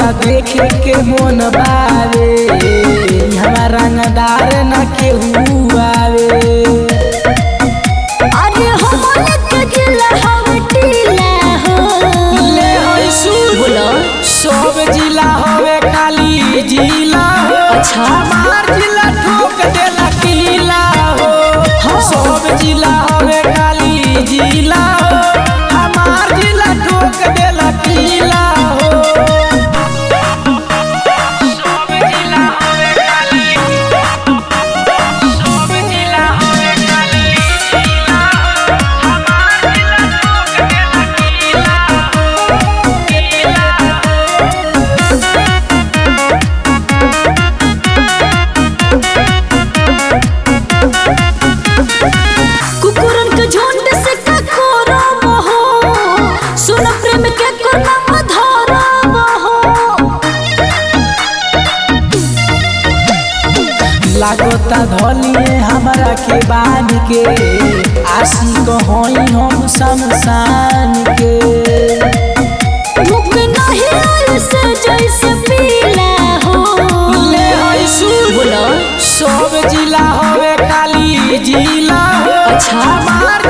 लागता देखे के मन बावे हमारा रंगदार न केहू आवे। अरे हमने के जिला हवटीला हो ले होई सुन बोलो सब जिला होवे खाली जिला हो। अच्छा हमार जिला ठोक देला किला हो। सब जिला होवे खाली जिला हो। हमार जिला ठोक देला किला हो। सब जिला होवे खाली सब जिला होवे खाली जिला हो। हमार जिला ठोक देला किला हो किला कुकुरन के झुंड से ककोरा मोहो सुन प्रेम के कोना मधोरा मोहो। लागता धलिए हमरा के बानी के आशिक होई हम शमशान के। मुख नहीं ऐसे जैसे पीला हो ले होई सुन बोलो सब जिला होवे खाली जिला हो। अच्छा हमार